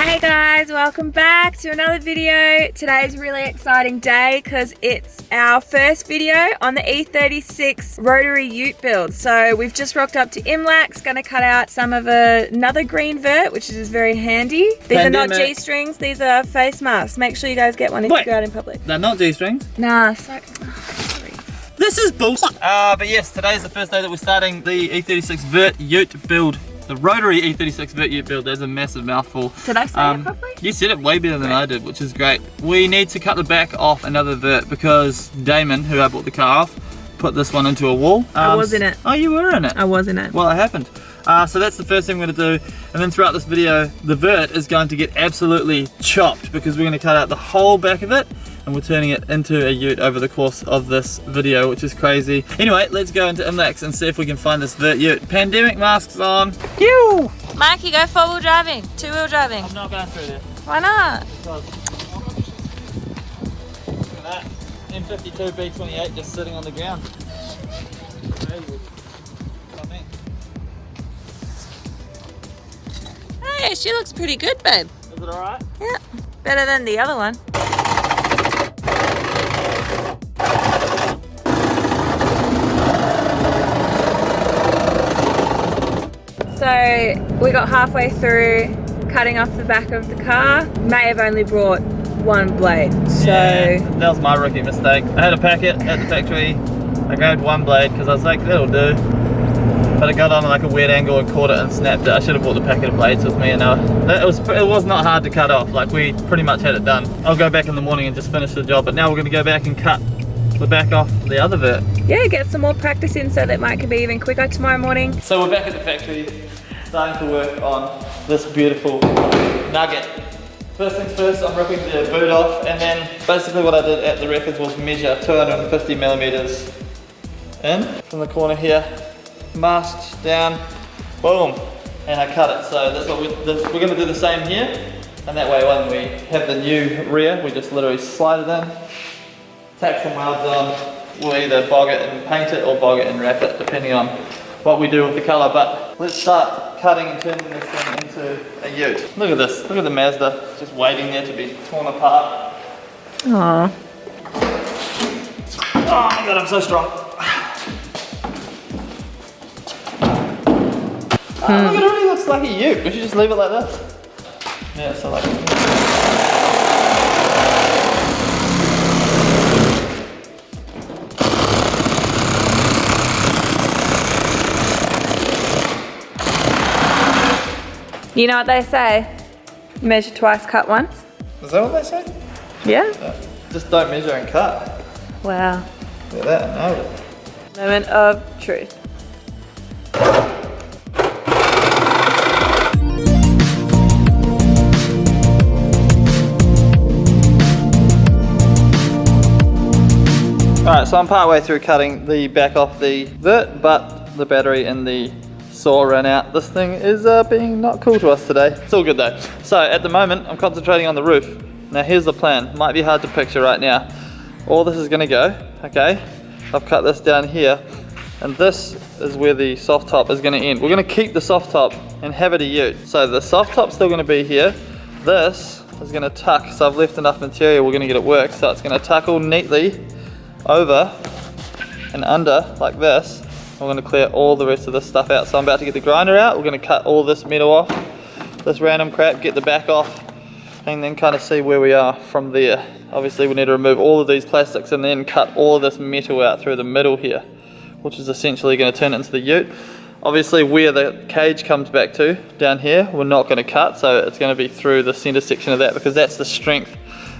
Hey guys, welcome back to another video. Today's a really exciting day because it's our first video on the E36 rotary ute build. So we've just rocked up to Imlac's, gonna cut out some of another green vert, which is very handy. These are not G-strings, these are face masks. Make sure you guys get one if you go out in public. They're not G-strings? Nah, This is bullshit. But yes, today's the first day that we're starting the E36 vert ute build. The rotary E36 vert ute build. There's a massive mouthful. Did I say it properly? You said it way better than I did, which is great. We need to cut the back off another vert because Damon, who I bought the car off, put this one into a wall. I was in it. Oh, you were in it? I was in it. Well, it happened. So that's the first thing we're going to do. And then throughout this video, the vert is going to get absolutely chopped because we're going to cut out the whole back of it and we're turning it into a ute over the course of this video, which is crazy. Anyway, let's go into Imlac's and see if we can find this vert ute. Pandemic masks on. Pew! Mikey, go 4-wheel driving, 2-wheel driving. I'm not going through there. Why not? Because look at that. M52 B28 just sitting on the ground. Crazy. Hey, she looks pretty good, babe. Is it alright? Yeah, better than the other one. So we got halfway through cutting off the back of the car. May have only brought one blade, so... Yeah, that was my rookie mistake. I had a packet at the factory. I grabbed one blade because I was like, that'll do. But it got on like a weird angle and caught it and snapped it. I should have brought the packet of blades with me, and it was not hard to cut off. Like, we pretty much had it done. I'll go back in the morning and just finish the job, but now we're going to go back and cut the back off the other vert. Yeah, get some more practice in so that Mike can be even quicker tomorrow morning. So we're back at the factory, starting to work on this beautiful nugget. First things first, I'm ripping the boot off, and then basically what I did at the records was measure 250 millimeters in from the corner here, masked down, boom, and I cut it. So that's what we're going to do the same here, and that way when we have the new rear, we just literally slide it in, tack some welds on. We'll either bog it and paint it or bog it and wrap it, depending on what we do with the colour. But let's start cutting and turning this thing into a ute. Look at this, look at the Mazda, just waiting there to be torn apart. Aww. Oh my god, I'm so strong. Look, it already looks like a ute. We should just leave it like this. Yeah, so like... You know what they say? Measure twice, cut once. Is that what they say? Yeah. Just don't measure and cut. Wow. Look at that, I nailed it. Moment of truth. Alright, so I'm part way through cutting the back off the vert, but the battery in the saw ran out. This thing is being not cool to us today. It's all good though. So at the moment, I'm concentrating on the roof. Now here's the plan. Might be hard to picture right now. All this is gonna go, okay? I've cut this down here, and this is where the soft top is gonna end. We're gonna keep the soft top and have it a ute. So the soft top's still gonna be here. This is gonna tuck, so I've left enough material, we're gonna get it work. So it's gonna tuck all neatly over and under like this. We're going to clear all the rest of this stuff out. So I'm about to get the grinder out. We're going to cut all this metal off, this random crap, get the back off, and then kind of see where we are from there. Obviously we need to remove all of these plastics and then cut all of this metal out through the middle here, which is essentially going to turn it into the ute. Obviously where the cage comes back to, down here, we're not going to cut, so it's going to be through the center section of that because that's the strength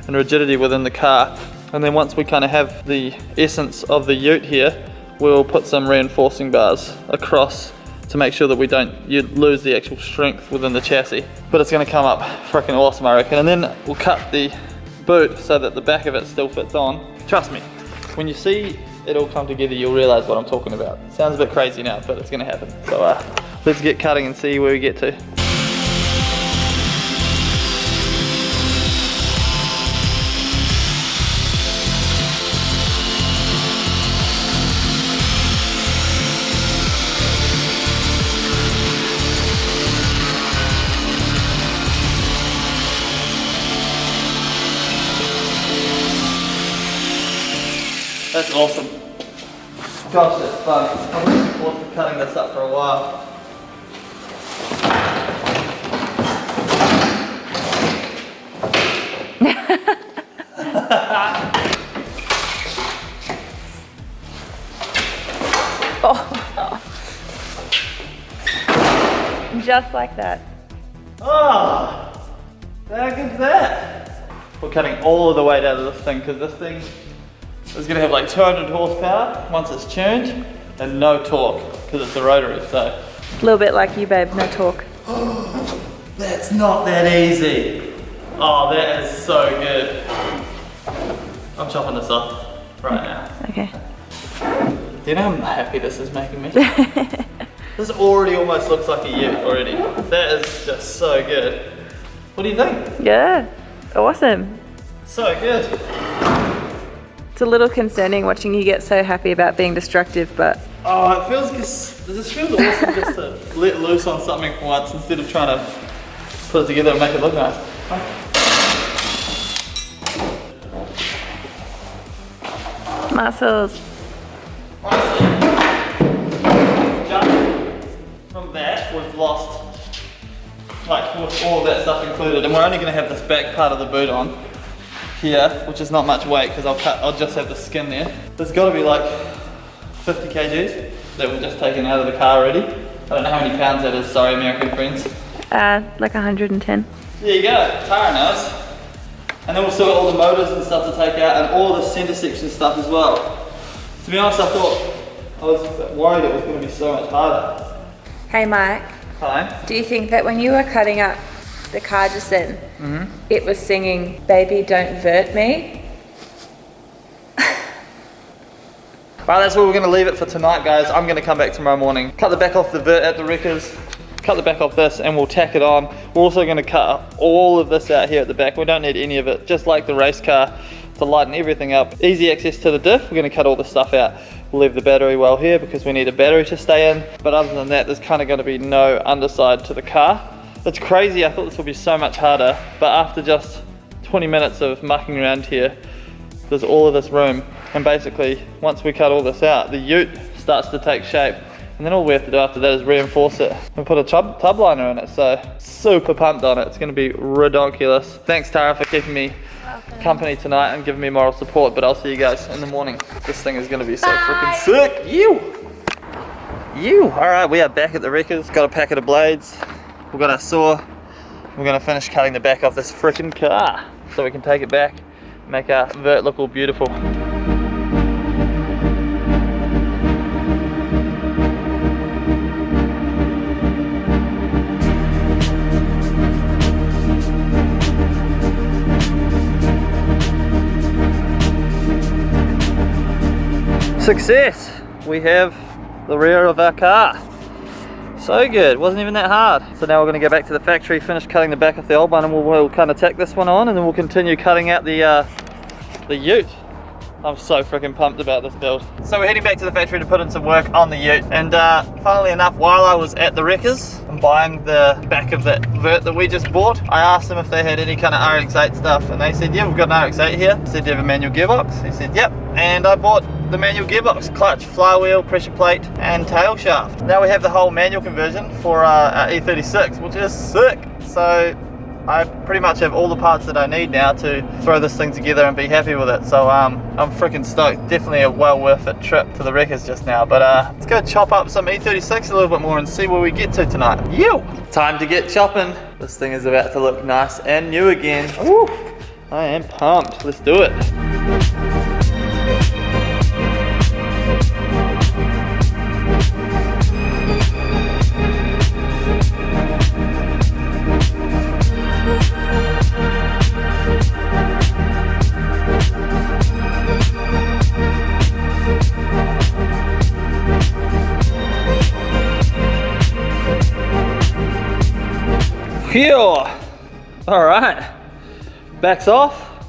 and rigidity within the car. And then once we kind of have the essence of the ute here, we'll put some reinforcing bars across to make sure that we don't lose the actual strength within the chassis. But it's going to come up freaking awesome, I reckon. And then we'll cut the boot so that the back of it still fits on. Trust me, when you see it all come together, you'll realize what I'm talking about. Sounds a bit crazy now, but it's going to happen. So let's get cutting and see where we get to. That's awesome. Gosh, that's fun. I've been looking forward to cutting this up for a while. Oh. Just like that. Oh, how good's that? We're cutting all of the weight out of this thing because this thing is going to have like 200 horsepower once it's tuned and no torque because it's a rotary, so. A little bit like you, babe, no torque. That's not that easy. Oh, that is so good. I'm chopping this off right now. Okay. Do you know how happy this is making me? This already almost looks like a ute already. That is just so good. What do you think? Yeah, awesome. So good. It's a little concerning watching you get so happy about being destructive, but... Oh, it feels this feels awesome just to let loose on something for once instead of trying to put it together and make it look nice. Muscles. Honestly, just from that, we've lost, like, with all of that stuff included, and we're only going to have this back part of the boot on here, which is not much weight because I'll just have the skin there. There's got to be like 50 kgs that we've just taken out of the car already. I don't know how many pounds that is, sorry American friends. Like 110. There you go, Tara knows. And then we'll still got all the motors and stuff to take out and all the center section stuff as well. To be honest, I was a bit worried it was going to be so much harder. Hey Mike. Hi. Do you think that when you were cutting up the car just then, it was singing, "Baby, don't vert me"? Right, that's where we're going to leave it for tonight, guys. I'm going to come back tomorrow morning, cut the back off the vert at the wreckers, cut the back off this, and we'll tack it on. We're also going to cut all of this out here at the back. We don't need any of it, just like the race car, to lighten everything up. Easy access to the diff. We're going to cut all this stuff out. We'll leave the battery well here because we need a battery to stay in. But other than that, there's kind of going to be no underside to the car. It's crazy. I thought this would be so much harder, but after just 20 minutes of mucking around here, there's all of this room. And basically, once we cut all this out, the ute starts to take shape. And then all we have to do after that is reinforce it and put a tub liner in it. So super pumped on it. It's going to be ridiculous. Thanks Tara for keeping me company tonight and giving me moral support. But I'll see you guys in the morning. This thing is going to be so freaking sick. You. All right, we are back at the wreckers. Got a packet of blades. We've got our saw. We're going to finish cutting the back off this freaking car so we can take it back, make our vert look all beautiful. Success! We have the rear of our car. So good, wasn't even that hard. So now we're going to go back to the factory, finish cutting the back of the old one, and we'll kind of tack this one on, and then we'll continue cutting out the ute. I'm so freaking pumped about this build. So we're heading back to the factory to put in some work on the ute, and funnily enough, while I was at the wreckers and buying the back of that vert that we just bought, I asked them if they had any kind of RX-8 stuff, and they said, yeah, we've got an RX-8 here. I said, do you have a manual gearbox? He said, yep, and I bought the manual gearbox, clutch, flywheel, pressure plate, and tail shaft. Now we have the whole manual conversion for our E36, which is sick. So I pretty much have all the parts that I need now to throw this thing together and be happy with it. So I'm freaking stoked. Definitely a well worth it trip to the wreckers just now. But let's go chop up some E36 a little bit more and see where we get to tonight. Time to get chopping. This thing is about to look nice and new again. Woo! I am pumped. Let's do it. Phew! Alright, back's off.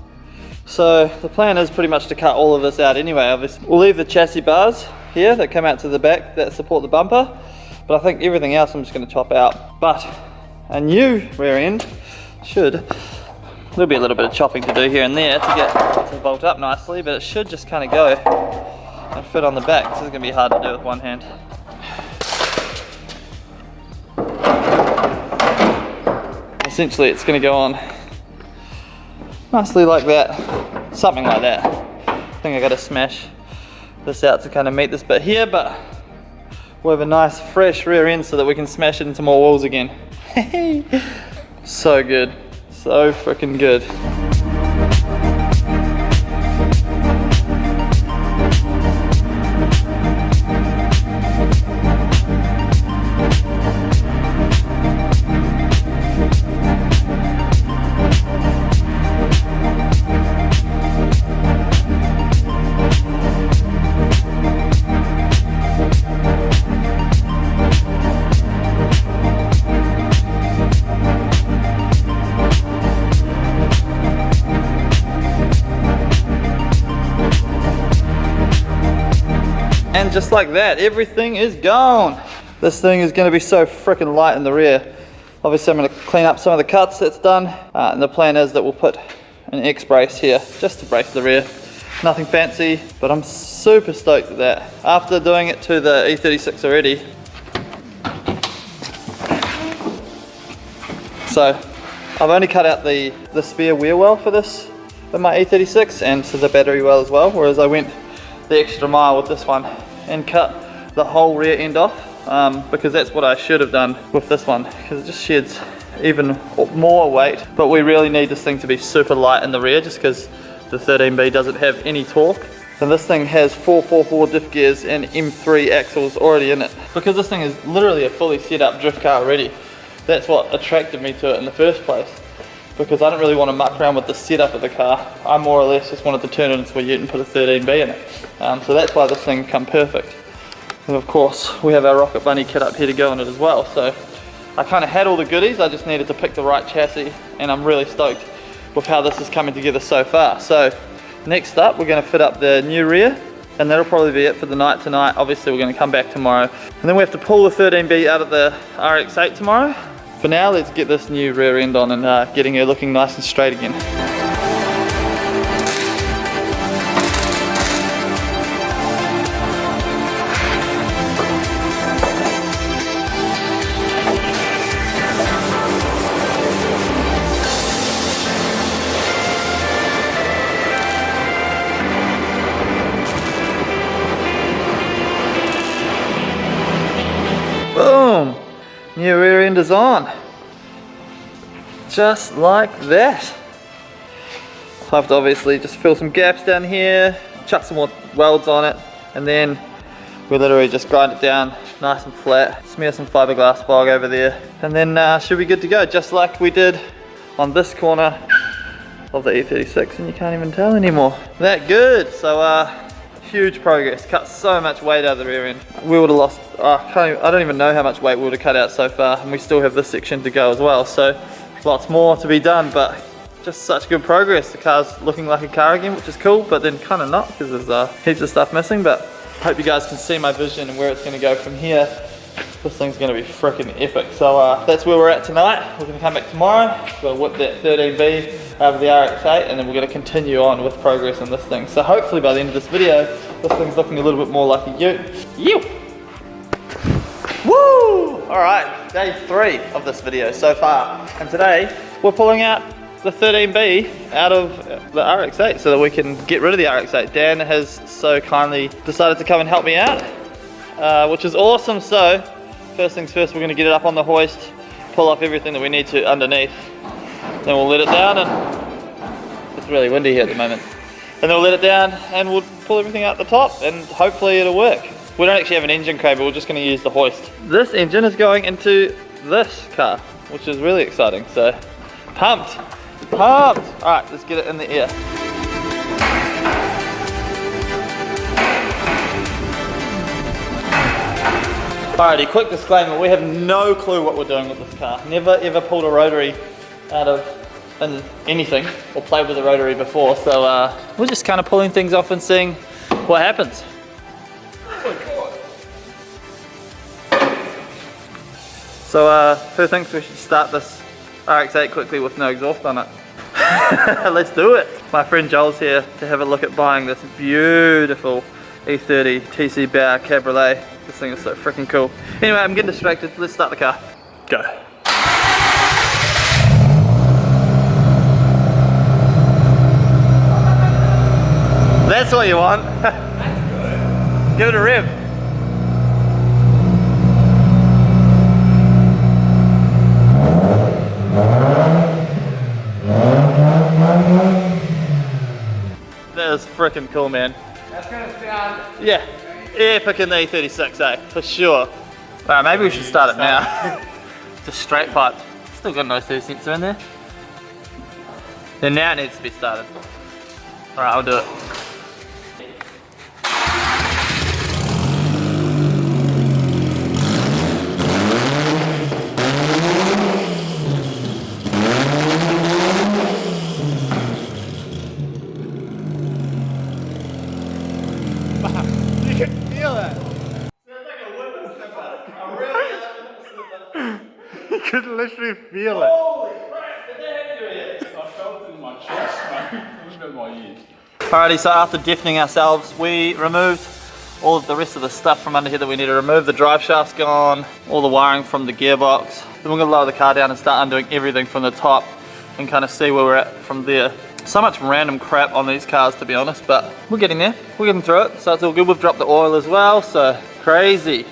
So the plan is pretty much to cut all of this out anyway. Obviously, we'll leave the chassis bars here that come out to the back that support the bumper, but I think everything else I'm just going to chop out. But a new rear end should There'll be a little bit of chopping to do here and there to get it to bolt up nicely, but it should just kind of go and fit on the back. So it's going to be hard to do with one hand. Essentially it's going to go on nicely like that, something like that. I think I got to smash this out to kind of meet this bit here, but we'll have a nice fresh rear end so that we can smash it into more walls again. So good, so freaking good. And just like that, everything is gone. This thing is going to be so freaking light in the rear. Obviously I'm going to clean up some of the cuts that's done. And the plan is that we'll put an X brace here just to brace the rear. Nothing fancy, but I'm super stoked at that. After doing it to the E36 already. So I've only cut out the spare wheel well for this with my E36 and to the battery well as well, whereas I went the extra mile with this one and cut the whole rear end off because that's what I should have done with this one, because it just sheds even more weight. But we really need this thing to be super light in the rear just because the 13B doesn't have any torque, and this thing has 444 diff gears and M3 axles already in it. Because this thing is literally a fully set up drift car already, that's what attracted me to it in the first place, because I don't really want to muck around with the setup of the car. I more or less just wanted to turn it into a ute and put a 13B in it. So that's why this thing come perfect. And of course we have our Rocket Bunny kit up here to go in it as well. So I kind of had all the goodies, I just needed to pick the right chassis, and I'm really stoked with how this is coming together so far. So next up we're going to fit up the new rear, and that'll probably be it for the night tonight. Obviously we're going to come back tomorrow, and then we have to pull the 13B out of the RX-8 tomorrow. For now, let's get this new rear end on and getting her looking nice and straight again. Boom! New rear end is on. Just like that. I have to obviously just fill some gaps down here, chuck some more welds on it, and then we literally just grind it down nice and flat, smear some fiberglass bog over there, and then should be good to go, just like we did on this corner of the E36, and you can't even tell anymore. That good. So huge progress, cut so much weight out of the rear end. We would have lost, I don't even know how much weight we would have cut out so far, and we still have this section to go as well, so lots more to be done, but just such good progress. The car's looking like a car again, which is cool, but then kind of not, because there's heaps of stuff missing. But I hope you guys can see my vision and where it's going to go from here. This thing's going to be freaking epic. So that's where we're at tonight. We're going to come back tomorrow, we're going to whip that 13B over the RX-8, and then we're going to continue on with progress on this thing. So hopefully by the end of this video, this thing's looking a little bit more like a ute. Woo! Alright, day 3 of this video so far, and today we're pulling out the 13B out of the RX-8 so that we can get rid of the RX-8. Dan has so kindly decided to come and help me out, which is awesome. So first things first, we're going to get it up on the hoist, pull off everything that we need to underneath, then we'll let it down, and it's really windy here at the moment, and then we'll let it down and we'll pull everything out the top, and hopefully it'll work. We don't actually have an engine crane, but we're just going to use the hoist. This engine is going into this car, which is really exciting. So, pumped. Alright, let's get it in the air. Alrighty, quick disclaimer, we have no clue what we're doing with this car. Never ever pulled a rotary out of anything, or played with a rotary before, so we're just kind of pulling things off and seeing what happens. So who thinks we should start this RX-8 quickly with no exhaust on it? Let's do it. My friend Joel's here to have a look at buying this beautiful E30 TC Bauer Cabriolet. This thing is so freaking cool. Anyway, I'm getting distracted. Let's start the car. Go. That's what you want. That's good. Give it a rev. That is freaking cool, man. That's gonna sound... Yeah, epic in the E36, eh? For sure. Alright, maybe we should start it now. Just straight pipe. Still got no two sensor in there. Then now it needs to be started. Alright, I'll do it. You can feel that. You could literally feel it. Holy crap, did that happen to you? I felt it in my chest, man. It was in my ears. Alrighty, so after deafening ourselves, we removed all of the rest of the stuff from under here that we need to remove. The drive shaft's gone, all the wiring from the gearbox. Then we're gonna lower the car down and start undoing everything from the top and kind of see where we're at from there. So much random crap on these cars, to be honest, but we're getting there. We're getting through it, so it's all good. We've dropped the oil as well, so crazy.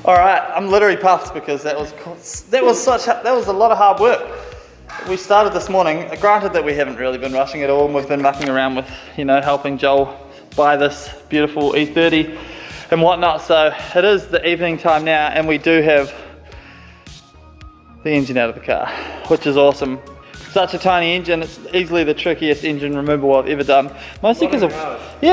All right, I'm literally puffed because that was a lot of hard work. We started this morning. Granted that we haven't really been rushing at all, and we've been mucking around with, you know, helping Joel buy this beautiful E30 and whatnot. So it is the evening time now, and we do have the engine out of the car, which is awesome. Such a tiny engine. It's easily the trickiest engine removal I've ever done. Mostly because of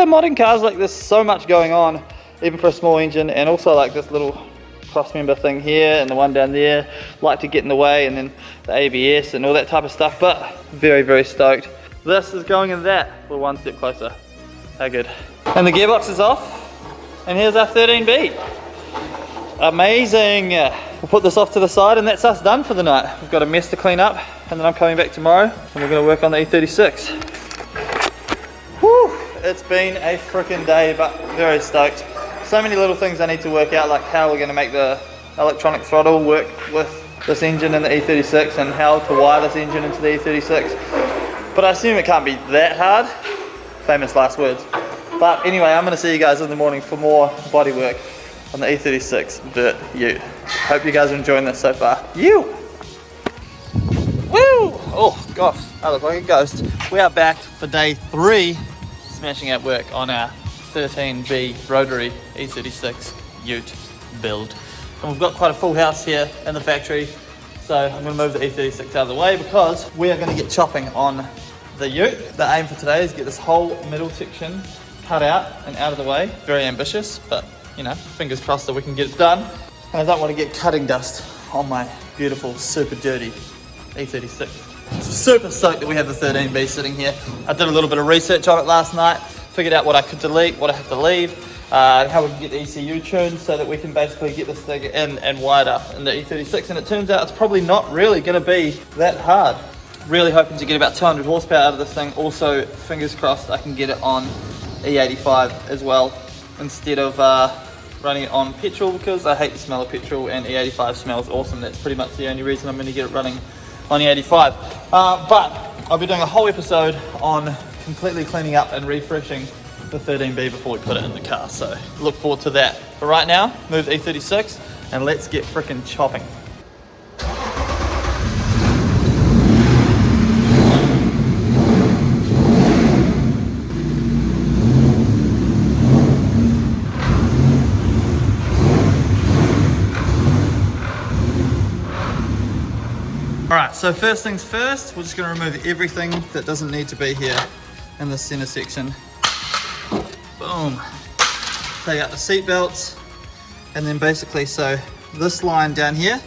modern cars. Like there's so much going on, even for a small engine, and also like this little cross member thing here and the one down there like to get in the way, and then the ABS and all that type of stuff, but very, very stoked. This is going in that. We're one step closer. How good. And the gearbox is off, and here's our 13B. Amazing. We'll put this off to the side, and that's us done for the night. We've got a mess to clean up, and then I'm coming back tomorrow and we're going to work on the E36. Whew, it's been a freaking day, but very stoked. So many little things I need to work out, like how we're going to make the electronic throttle work with this engine in the E36, and how to wire this engine into the E36. But I assume it can't be that hard. Famous last words. But anyway, I'm going to see you guys in the morning for more body work on the E36 Vert Ute. Hope you guys are enjoying this so far. You! Woo! Oh gosh, I look like a ghost. We are back for day 3, smashing out work on our 13B rotary E36 Ute build. And we've got quite a full house here in the factory, so I'm going to move the E36 out of the way because we are going to get chopping on the Ute. The aim for today is get this whole middle section cut out and out of the way. Very ambitious, but you know, fingers crossed that we can get it done. And I don't want to get cutting dust on my beautiful, super dirty E36. Super stoked that we have the 13B sitting here. I did a little bit of research on it last night. Figured out what I could delete, what I have to leave, how we can get the ECU tuned so that we can basically get this thing in and wired up in the E36, and it turns out it's probably not really going to be that hard. Really hoping to get about 200 horsepower out of this thing. Also, fingers crossed I can get it on E85 as well, instead of running it on petrol, because I hate the smell of petrol and E85 smells awesome. That's pretty much the only reason I'm going to get it running on E85. But I'll be doing a whole episode on completely cleaning up and refreshing the 13B before we put it in the car, so look forward to that. But right now, move the E36 and let's get frickin' chopping. Alright, so first things first, we're just going to remove everything that doesn't need to be here in the center section. Boom. Take out the seat belts, and then basically, so this line down here,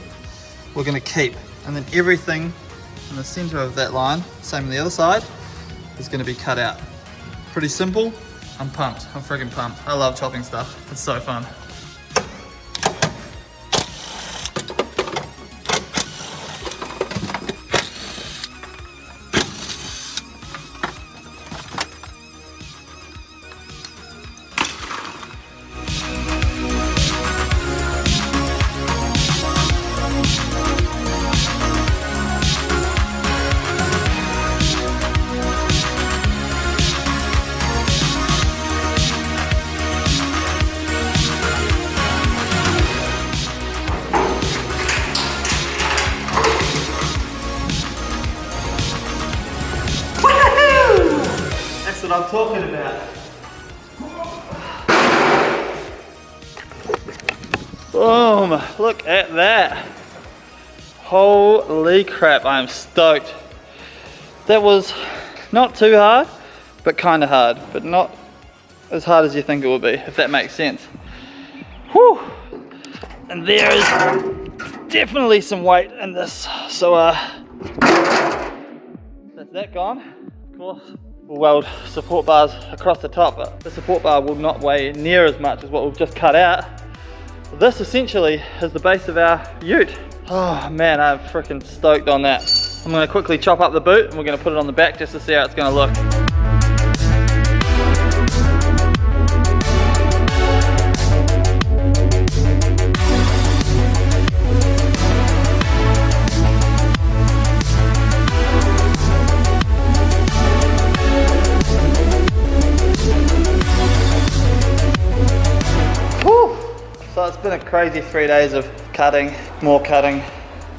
we're going to keep, and then everything in the center of that line, same on the other side, is going to be cut out. Pretty simple. I'm pumped. I'm friggin' pumped. I love chopping stuff. It's so fun. That's what I'm talking about. Boom, look at that. Holy crap, I am stoked. That was not too hard, but kind of hard, but not as hard as you think it would be, if that makes sense. Whew. And there is definitely some weight in this, so that's that gone. Of course, we'll weld support bars across the top, but the support bar will not weigh near as much as what we've just cut out. This essentially is the base of our ute. Oh man, I'm freaking stoked on that. I'm going to quickly chop up the boot and we're going to put it on the back just to see how it's going to look. So it's been a crazy 3 days of cutting, more cutting,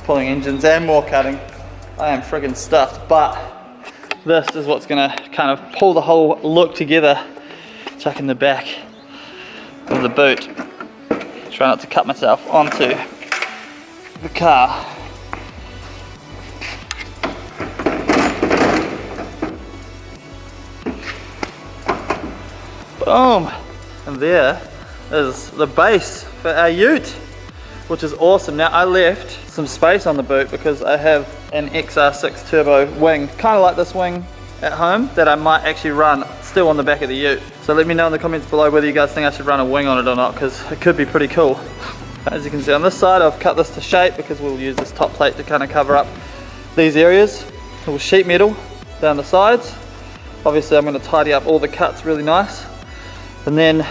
pulling engines and more cutting. I am friggin' stuffed, but this is what's gonna kind of pull the whole look together. Chuck in the back of the boot. Try not to cut myself onto the car. Boom! And there is the base for our ute, which is awesome. Now I left some space on the boot because I have an XR6 turbo wing, kind of like this wing at home, that I might actually run still on the back of the ute. So let me know in the comments below whether you guys think I should run a wing on it or not, because it could be pretty cool. As you can see on this side, I've cut this to shape because we'll use this top plate to kind of cover up these areas. Little sheet metal down the sides. Obviously I'm going to tidy up all the cuts really nice, and then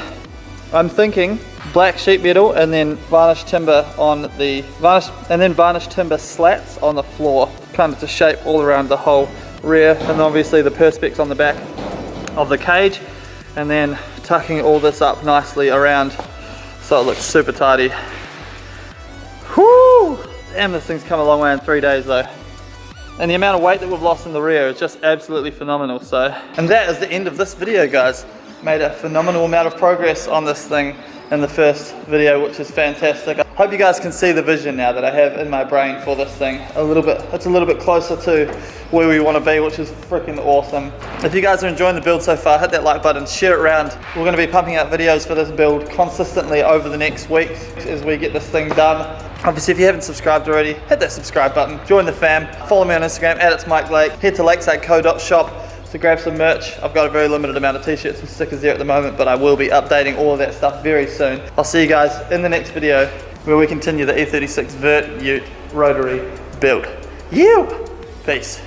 I'm thinking black sheet metal and then varnished timber on the varnished timber slats on the floor, kind of to shape all around the whole rear, and obviously the perspex on the back of the cage, and then tucking all this up nicely around so it looks super tidy. Whoo! Damn, this thing's come a long way in 3 days though. And the amount of weight that we've lost in the rear is just absolutely phenomenal. So, and that is the end of this video, guys. Made a phenomenal amount of progress on this thing in the first video, which is fantastic. I hope you guys can see the vision now that I have in my brain for this thing a little bit. It's a little bit closer to where we want to be, which is freaking awesome. If you guys are enjoying the build so far, hit that like button, share it around. We're going to be pumping out videos for this build consistently over the next week as we get this thing done. Obviously, if you haven't subscribed already, hit that subscribe button, join the fam, follow me on Instagram @itsmikellake, head to lakesideco.shop to grab some merch. I've got a very limited amount of t-shirts and stickers there at the moment, but I will be updating all of that stuff very soon. I'll see you guys in the next video where we continue the E36 Vert Ute rotary build. Peace.